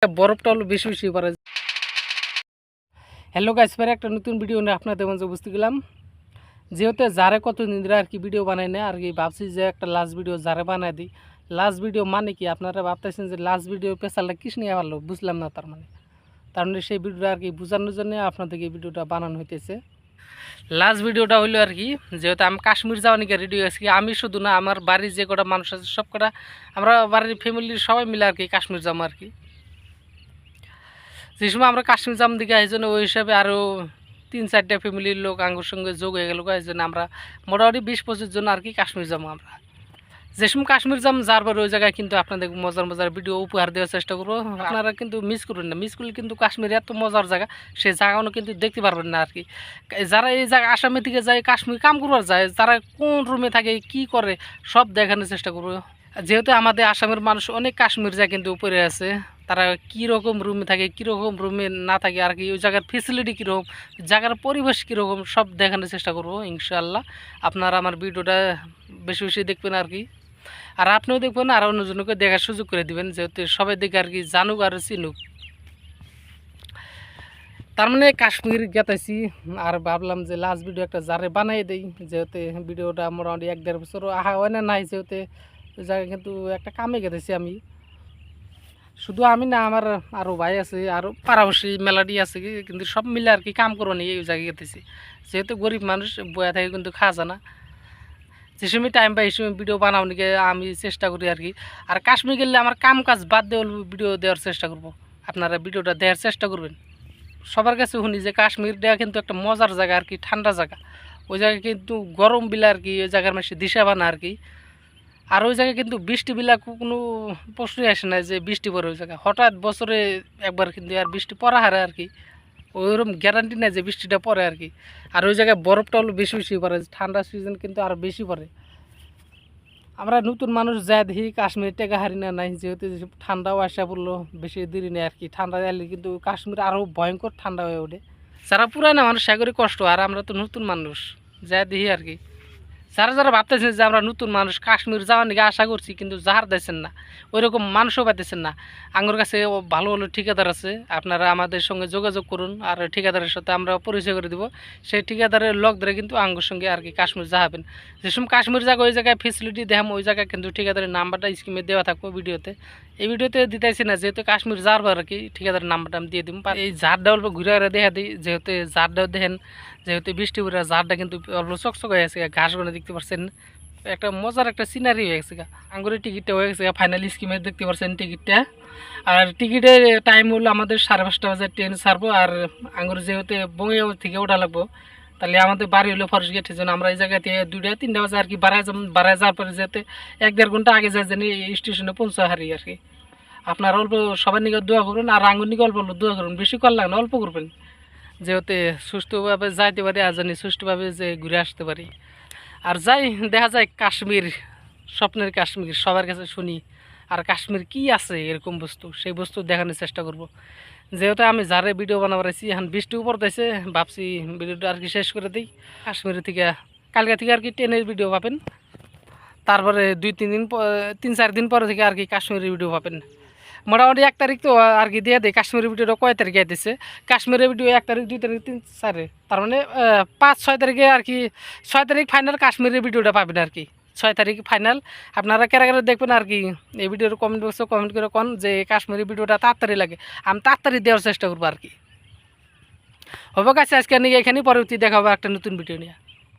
বরফটা হলো বেশি বেশি পড়ে। হ্যালো গাইস, ফের একটা নতুন ভিডিও নিয়ে আপনাদের মাঝে বুঝতে গেলাম। যেহেতু যারে কতদিন ধরে আর কি ভিডিও বানাই না আর কি, ভাবছি যে একটা লাস্ট ভিডিও যারে বানাই দিই। লাস্ট ভিডিও মানে কি, আপনারা ভাবতেছেন যে লাস্ট ভিডিও পেশালটা কিস নিয়ে ভালো, বুঝলাম না। তার মানে সেই ভিডিওটা আর কি বোঝানোর জন্য আপনাদেরকে এই ভিডিওটা বানানো হইতেছে। লাস্ট ভিডিওটা হইলো আর কি, যেহেতু আমি কাশ্মীর যাওয়া নিয়ে রেডি হয়েছি। আমি শুধু না, আমার বাড়ির যে কটা মানুষ আছে সব কটা, আমরা বাড়ির ফ্যামিলির সবাই মিলে আর কি কাশ্মীর যাবো আর কি। যে সময় আমরা কাশ্মীর যাম দিকে এই জন্য ওই হিসাবে আরও 3-4টা ফ্যামিলির লোক আঙ্গুর সঙ্গে যোগ হয়ে গেল। এই জন্য আমরা মোটামুটি 20-25 জন আর কি কাশ্মীর যাবো আমরা। যে সময় কাশ্মীর যাম যার পরে ওই জায়গায় কিন্তু আপনাদের মজার মজার ভিডিও উপহার দেওয়ার চেষ্টা করবো। আপনারা কিন্তু মিস করবেন না, মিস করলে কিন্তু কাশ্মীর এত মজার জায়গা, সেই জায়গাগুলো কিন্তু দেখতে পারবেন না আর কি। যারা এই জায়গা আসামের দিকে যায়, কাশ্মীর কাম করবার যায়, তারা কোন রুমে থাকে, কি করে, সব দেখানোর চেষ্টা করবো। যেহেতু আমাদের আসামের মানুষ অনেক কাশ্মীর যায় কিন্তু উপরে আছে, তারা কীরকম রুমে থাকে, কীরকম রুমে না থাকে আর কি, ওই জায়গার ফেসিলিটি কীরকম, জায়গার পরিবেশ কীরকম, সব দেখানোর চেষ্টা করবো ইনশাআল্লাহ। আপনারা আমার ভিডিওটা বেশি বেশি দেখবেন আর কি। আর আপনিও দেখবেন আর অন্যজনকে দেখার সুযোগ করে দিবেন, যেহেতু সবাই দেখে আর কি জানুক আর চিনুক। তার মানে কাশ্মীর গেতাইছি আর ভাবলাম যে লাস্ট ভিডিও একটা যারে বানাই দেই, যেহেতু ভিডিওটা মোটামুটি 1-1.5 বছর আহা হয় না নাই, যেহেতু ওই জায়গায় কিন্তু একটা কামে গেতেছি আমি। শুধু আমি না, আমার আরও ভাই আছে, আরও পাড়াবসী মেলাডি আছে, কিন্তু সব মিলে আর কি কাম করো নিয়ে ওই জায়গায় গেতেছি। যেহেতু গরিব মানুষ, বয়া থাকে কিন্তু খাওয়া যায় না। যে সময় টাইম পাই এই সময় ভিডিও বানাও নিকে আমি চেষ্টা করি আর কি। আর কাশ্মীর গেলে আমার কাম কাজ বাদ দিয়ে ভিডিও দেওয়ার চেষ্টা করব। আপনারা ভিডিওটা দেওয়ার চেষ্টা করবেন। সবার কাছে শুনি যে কাশ্মীর দেওয়া কিন্তু একটা মজার জায়গা আর কি, ঠান্ডা জায়গা। ওই জায়গায় কিন্তু গরম বিলা আর কি, ওই জায়গার মানুষ দিশা বানা আর কি। আর ওই জায়গায় কিন্তু বৃষ্টি বিলা কোনো প্রশ্নই আসে না যে বৃষ্টি পড়ে ওই জায়গায়। হঠাৎ বছরে একবার কিন্তু আর বৃষ্টি পড়া হারে আর কি, ওইরকম গ্যারান্টি নেই যে বৃষ্টিটা পড়ে আর কি। আর ওই জায়গায় বরফটা হলো বেশি বেশি পড়ে, ঠান্ডা সিজন কিন্তু আরও বেশি পড়ে। আমরা নতুন মানুষ যা দেখি কাশ্মীর টেকা হারি না নাই, যেহেতু ঠান্ডাও আসা পড়লো, বেশি দেরি নেই আর কি। ঠান্ডা এলে কিন্তু কাশ্মীর আরও ভয়ঙ্কর ঠান্ডা হয়ে ওঠে। যারা পুরানা মানুষ সাগরে কষ্ট, আর আমরা তো নতুন মানুষ যা দেখি আর কি। যারা যারা ভাবতেছেন যে আমরা নতুন মানুষ কাশ্মীর যাওয়ার নাকি আশা করছি, কিন্তু যাহার দিয়েছেন না, ওই রকম মানুষও পাইতেছেন না। আঙ্গুর কাছে ভালো ভালো ঠিকাদার আছে, আপনারা আমাদের সঙ্গে যোগাযোগ করুন, আর ঠিকাদারের সাথে আমরা পরিচয় করে দেবো। সেই ঠিকাদারের লোক ধরে কিন্তু আঙ্গুর সঙ্গে আর কি কাশ্মীর যাবেন। যে সময় কাশ্মীর জায়গা ওই জায়গায় ফেসিলিটি দেখাম, ওই জায়গায় কিন্তু ঠিকাদারের নাম্বারটা স্ক্রিনে দেওয়া থাকবো ভিডিওতে। এই ভিডিওতে দিতেছি না, যেহেতু কাশ্মীর যাওয়ার আর কি ঠিকাদারের নাম্বারটা আমি দিয়ে দিব। এই ঝাড়টা অল্প ঘুরে দেখা দিই, যেহেতু ঝাড়টাও দেখেন, যেহেতু বৃষ্টি পড়ে ঝাড়টা কিন্তু অল্প চকচক হয়ে গেছে, ঘাসগুলো দেখতে পাচ্ছেন, একটা মজার একটা সিনারি হয়ে গেছে। আঙ্গুরের টিকিটটা হয়ে গেছে ফাইনাল স্কিমে, দেখতে পাচ্ছেন টিকিটটা। আর টিকিটের টাইম হলো আমাদের 5:30 বাজে ট্রেন ছাড়বো। আর আঙ্গুর যেহেতু বঙ্গিয়া থেকে ওঠা লাগবো, তাহলে আমাদের বাড়ি হলো ফরেস্ট গেটের জন্য আমরা এই জায়গাতে 2-3টা বাজে আর কি বাড়ায় যাওয়ার পরে যেতে 1-1.5 ঘন্টা আগে যায় জানি স্টেশনে পৌঁছা হারি আর কি। আপনারা অল্প সবার নিকে দোয়া করুন, আর আঙ্গুর নিকে অল্প দোয়া করুন, বেশি করলেন না, অল্প করবেন, যেহেতু সুষ্ঠুভাবে যাইতে পারি, আর জানি সুষ্ঠুভাবে যে ঘুরে আসতে পারি। আর যাই দেখা যায় কাশ্মীর, স্বপ্নের কাশ্মীর সবার কাছে শুনি, আর কাশ্মীর কি আছে এরকম বস্তু, সেই বস্তু দেখানোর চেষ্টা করব। যেহেতু আমি যারে ভিডিও বানাবাইছি, এখন বৃষ্টিও পড়তেছে, ভাবছি ভিডিওটা আর কি শেষ করে দিই। কাশ্মীরের থেকে কালকে থেকে আর কি ট্রেনের ভিডিও পাবেন, তারপরে 3-4 দিন পরে থেকে আর কি কাশ্মীরের ভিডিও পাবেন। মোটামুটি 1 তারিখ তো আর কি দিয়ে দেয়। কাশ্মীরের ভিডিওটা কয় তারিখে দিচ্ছে, কাশ্মীরের ভিডিও 1 তারিখ, 2 তারিখ, 3-4, তার মানে 5-6 তারিখে আর কি। 6 তারিখ ফাইনাল কাশ্মীরের ভিডিওটা পাবেন আর কি, 6 তারিখ ফাইনাল। আপনারা কেরা কেরা দেখবেন আর কি, এই ভিডিওর কমেন্ট বক্সে কমেন্ট করে কোন যে কাশ্মীরের ভিডিওটা তাড়াতাড়ি লাগে, আমি তাড়াতাড়ি দেওয়ার চেষ্টা করবো আর কি। হবে কাছে আজকে নিয়ে এখানেই, পরবর্তী দেখা হবে একটা নতুন ভিডিও নিয়ে।